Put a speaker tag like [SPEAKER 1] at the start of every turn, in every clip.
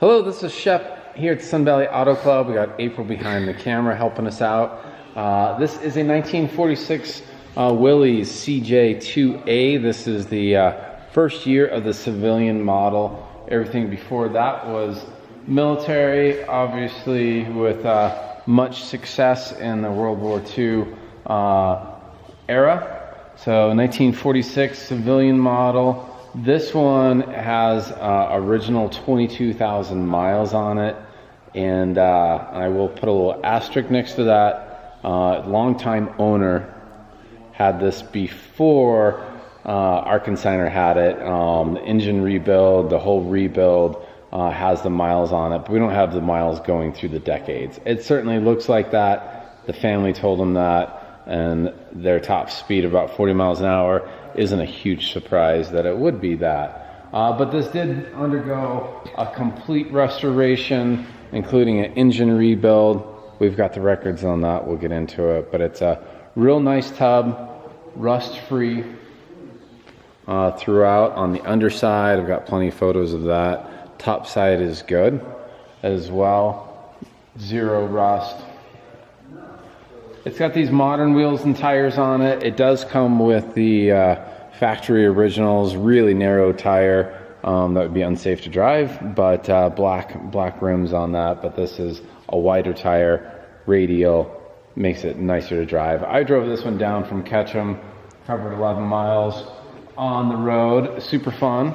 [SPEAKER 1] Hello, this is Shep here at the Sun Valley Auto Club. We got April behind the camera helping us out. This is a 1946 Willeys CJ 2A. This is the first year of the civilian model. Everything before that was military, obviously with much success in the World War II era. So 1946 civilian model. This one has original 22,000 miles on it, and I will put a little asterisk next to that. Longtime owner had this before our consignor had it. The engine rebuild, the whole rebuild has the miles on it, but we don't have the miles going through the decades. It certainly looks like that. The family told them that, and their top speed of about 40 miles an hour isn't a huge surprise that it would be that. But this did undergo a complete restoration, including an engine rebuild. We've got the records on that, we'll get into it, but it's a real nice tub, rust-free throughout. On the underside, I've got plenty of photos of that. Top side is good as well, zero rust. It's got these modern wheels and tires on it. It does come with the factory originals, really narrow tire that would be unsafe to drive, but black rims on that. But this is a wider tire, radial, makes it nicer to drive. I drove this one down from Ketchum, covered 11 miles on the road, super fun.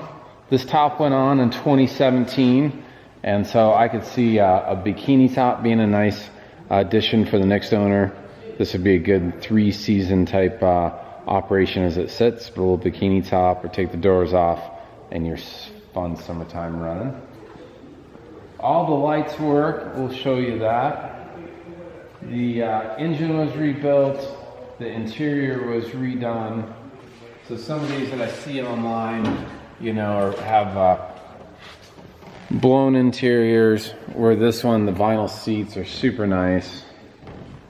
[SPEAKER 1] This top went on in 2017, and so I could see a bikini top being a nice addition for the next owner. This would be a good 3-season type operation as it sits, with a little bikini top, or take the doors off and your fun summertime running. All the lights work, we'll show you that. The engine was rebuilt, the interior was redone. So some of these that I see online, you know, have blown interiors, where this one, the vinyl seats are super nice.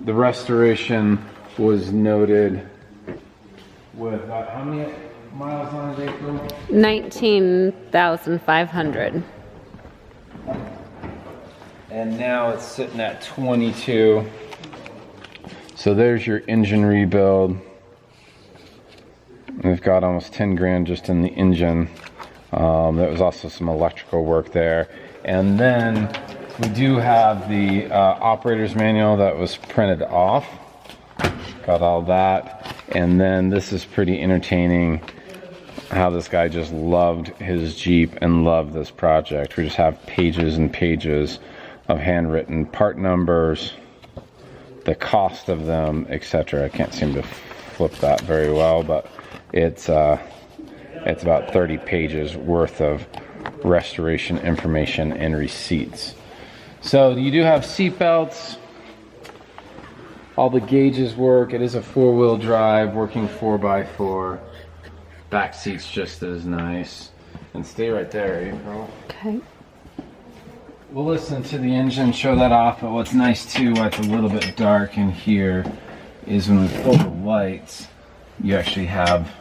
[SPEAKER 1] The restoration was noted with how many miles on it, April?
[SPEAKER 2] 19,500.
[SPEAKER 1] And now it's sitting at 22. So there's your engine rebuild. We've got almost 10 grand just in the engine. There was also some electrical work there. And then we do have the operator's manual that was printed off. Got all that. And then this is pretty entertaining, how this guy just loved his Jeep and loved this project. We just have pages and pages of handwritten part numbers, the cost of them, etc. I can't seem to flip that very well, but it's about 30 pages worth of restoration information and receipts. So you do have seat belts. All the gauges work. It is a 4-wheel drive, working 4x4. Back seat's just as nice. And stay right there, April.
[SPEAKER 2] Okay.
[SPEAKER 1] We'll listen to the engine, show that off. But what's nice too, it's a little bit dark in here, is when we pull the lights, you actually have.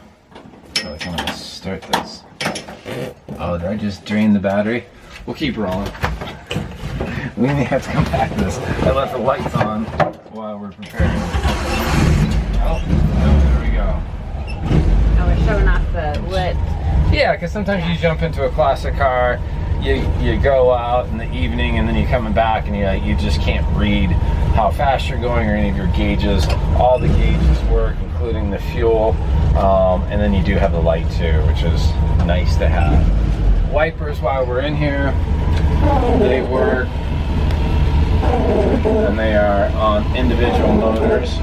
[SPEAKER 1] Oh, I think I'm gonna start this. Oh, did I just drain the battery? We'll keep rolling. We may have to come back to this. I left the lights on while we're preparing. Oh, there we go.
[SPEAKER 2] Oh, we're showing off the lit.
[SPEAKER 1] Yeah, because sometimes you jump into a classic car, you go out in the evening, and then you're coming back, and you just can't read how fast you're going or any of your gauges. All the gauges work, including the fuel, and then you do have the light too, which is nice to have. Wipers while we're in here, they work. And they are on individual motors.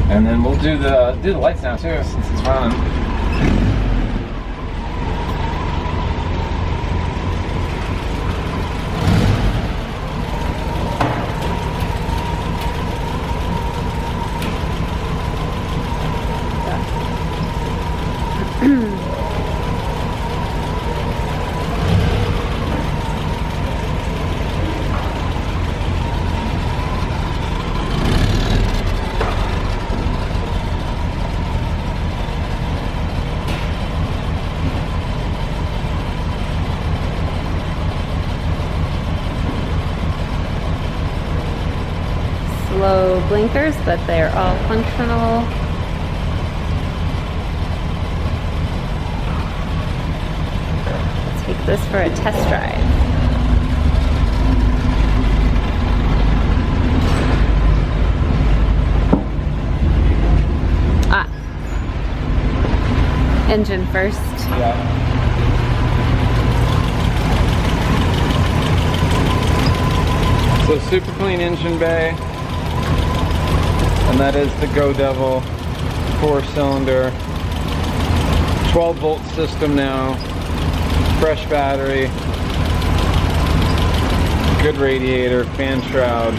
[SPEAKER 1] And then we'll do the lights now too, since it's running.
[SPEAKER 2] blinkers, but they're all functional. Let's take this for a test drive. Engine first.
[SPEAKER 1] Yeah. So super clean engine bay. And that is the Go Devil 4-cylinder. 12-volt system now. Fresh battery. Good radiator, fan shroud.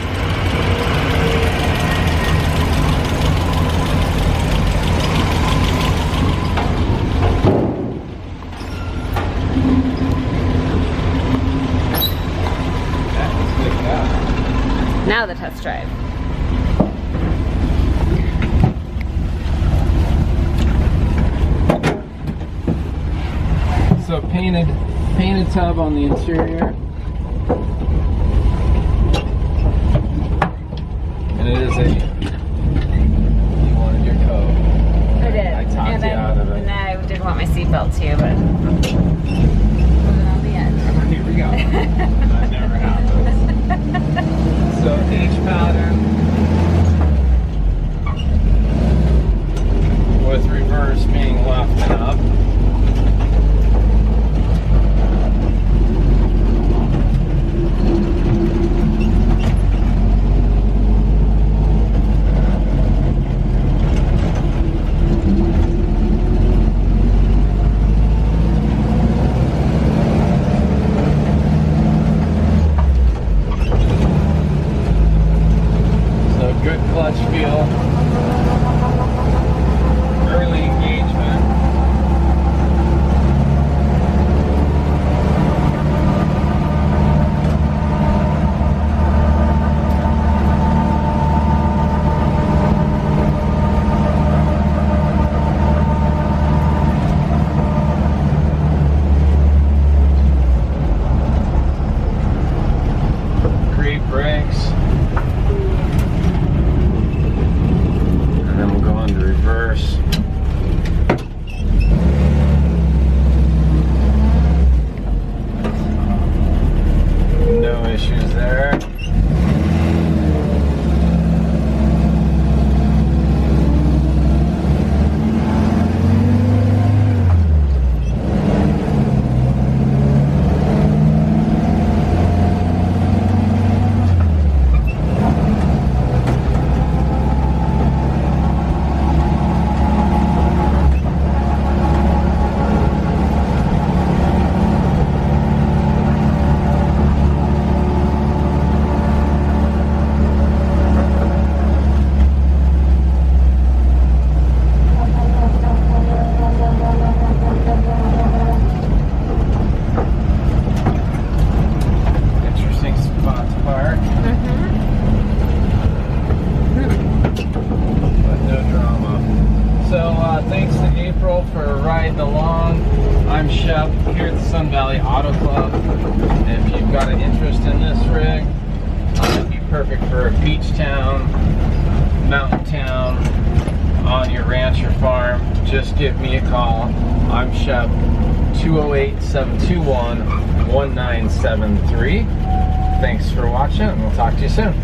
[SPEAKER 2] Now the test drive.
[SPEAKER 1] So painted tub on the interior. And it is you wanted your coat.
[SPEAKER 2] I did.
[SPEAKER 1] I talked you out of it.
[SPEAKER 2] And I did want my seatbelt too, but put it on the end.
[SPEAKER 1] Here we go. That never happens. So H pattern with reverse being left and up. Good clutch feel, early engagement. Great brakes. Reverse. No issues there. Thanks to April for riding along. I'm Shep here at the Sun Valley Auto Club. If you've got an interest in this rig, it'd be perfect for a beach town, mountain town, on your ranch or farm. Just give me a call. I'm Shep, 208-721-1973. Thanks for watching, and we'll talk to you soon.